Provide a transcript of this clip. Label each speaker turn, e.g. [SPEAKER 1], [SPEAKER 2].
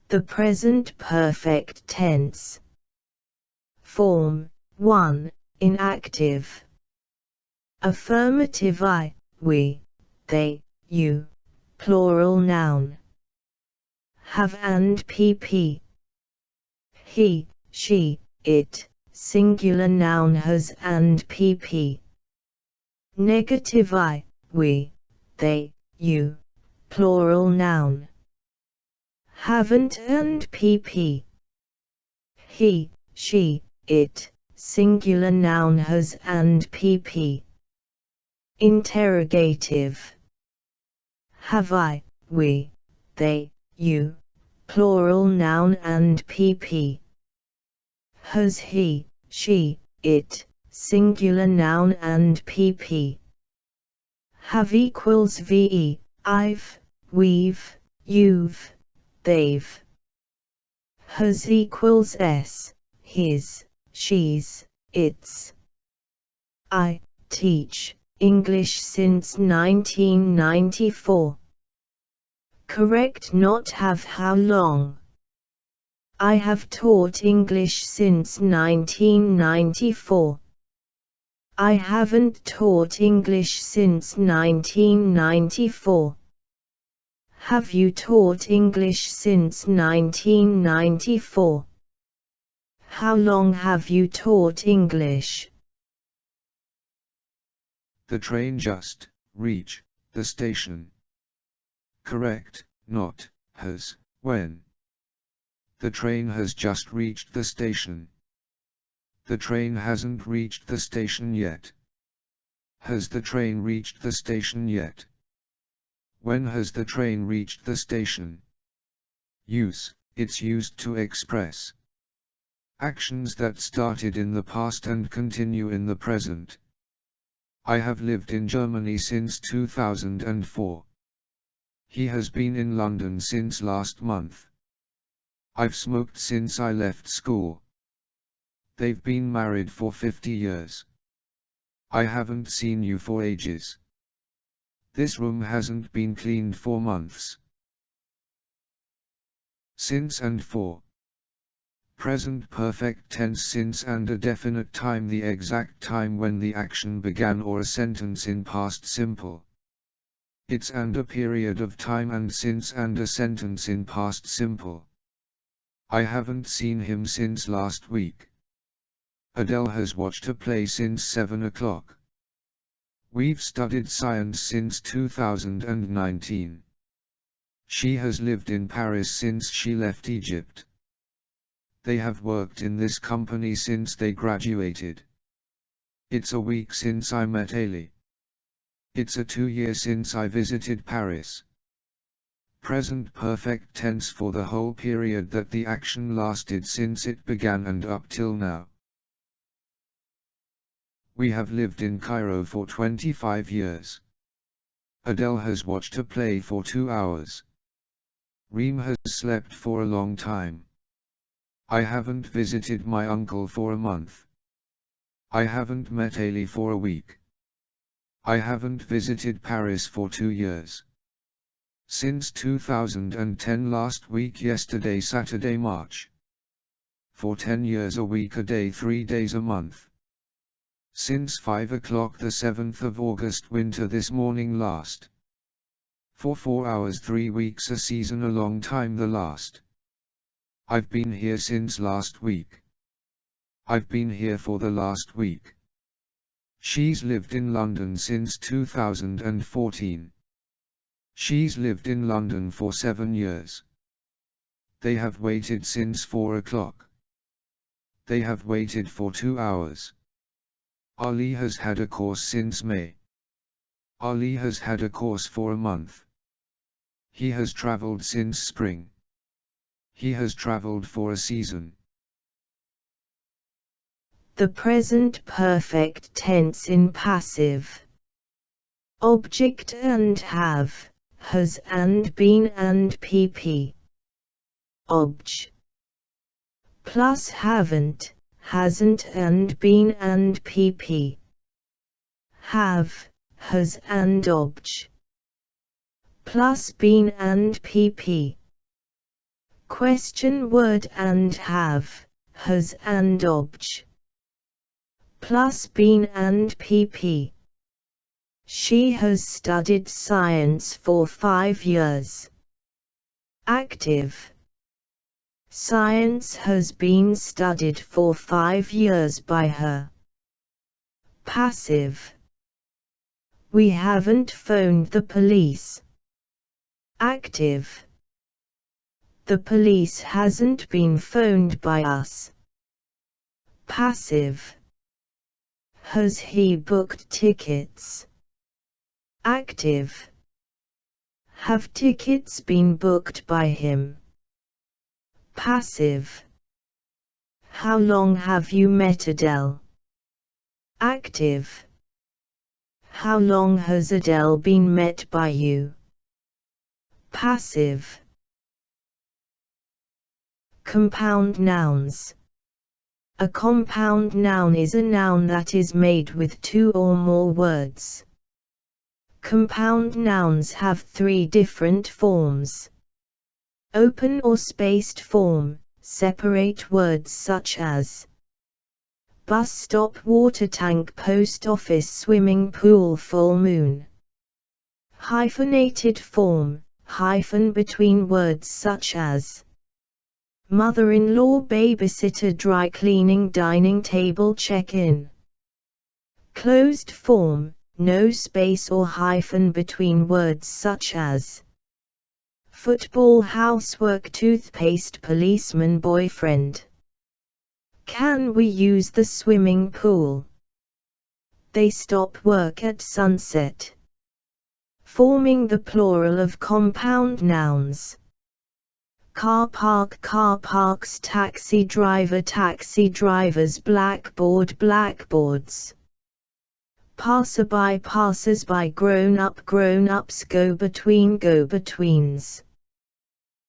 [SPEAKER 1] The present perfect tense. Form 1. Inactive. Affirmative I, we, they, you. Plural noun. Have and pp. He, she, it. Singular noun has and pp. Negative I, we, they, you. Plural noun. Haven't and pp. He, she, it. Singular noun has and pp. Interrogative. Have I, we, they, you. Plural noun and pp. Has he, she, it. Singular noun and pp. Have equals ve, I've, we've, you've, they've. Has equals s, his, she's, its. I teach English since 1994. Correct not have how long. I have taught English since 1994. I haven't taught English since 1994. Have you taught English since 1994? How long have you taught English?
[SPEAKER 2] The train just reached the station. Correct, not has, when. The train has just reached the station. The train hasn't reached the station yet. Has the train reached the station yet? When has the train reached the station? Use, it's used to express actions that started in the past and continue in the present. I have lived in Germany since 2004. He has been in London since last month. I've smoked since I left school. They've been married for 50 years. I haven't seen you for ages. This room hasn't been cleaned for months. Since and for. Present perfect tense since and a definite time, the exact time when the action began, or a sentence in past simple. It's and a period of time, and since and a sentence in past simple. I haven't seen him since last week. Adele has watched a play since 7 o'clock. We've studied science since 2019. She has lived in Paris since she left Egypt. They have worked in this company since they graduated. It's a week since I met Ailey. It's a 2 years since I visited Paris. Present perfect tense for the whole period that the action lasted since it began and up till now. We have lived in Cairo for 25 years. Adele has watched a play for 2 hours. Reem has slept for a long time. I haven't visited my uncle for a month. I haven't met Ailey for a week. I haven't visited Paris for 2 years. Since 2010 last week yesterday Saturday March. For 10 years a week a day 3 days a month. Since 5 o'clock the 7th of August winter this morning last. For 4 hours 3 weeks a season a long time the last. I've been here since last week. I've been here for the last week. She's lived in London since 2014. She's lived in London for 7 years. They have waited since 4 o'clock. They have waited for 2 hours. Ali has had a course since May. Ali has had a course for a month. He has traveled since spring. He has traveled for a season.
[SPEAKER 1] The present perfect tense in passive. Object and have, has and been and pp. Obj. Plus haven't, hasn't and been and pp. Have, has and obj. Plus been and pp. Question word and have, has and obj. Plus been and pp. She has studied science for 5 years. Active. Science has been studied for 5 years by her. Passive. We haven't phoned the police. Active. The police hasn't been phoned by us. Passive. Has he booked tickets? Active. Have tickets been booked by him? Passive. How long have you met Adele? Active. How long has Adele been met by you? Passive. Compound nouns. A compound noun is a noun that is made with 2 or more words. Compound nouns have 3 different forms. Open or spaced form, separate words such as bus stop, water tank, post office, swimming pool, full moon. Hyphenated form, hyphen between words such as mother-in-law, babysitter, dry cleaning, dining table, check-in. Closed form, no space or hyphen between words such as football, housework, toothpaste, policeman, boyfriend. Can we use the swimming pool? They stop work at sunset. Forming the plural of compound nouns. Car park, car parks, taxi driver, taxi drivers, blackboard, blackboards. Passerby, passers-by, grown-up, grown-ups, go-between, go-betweens.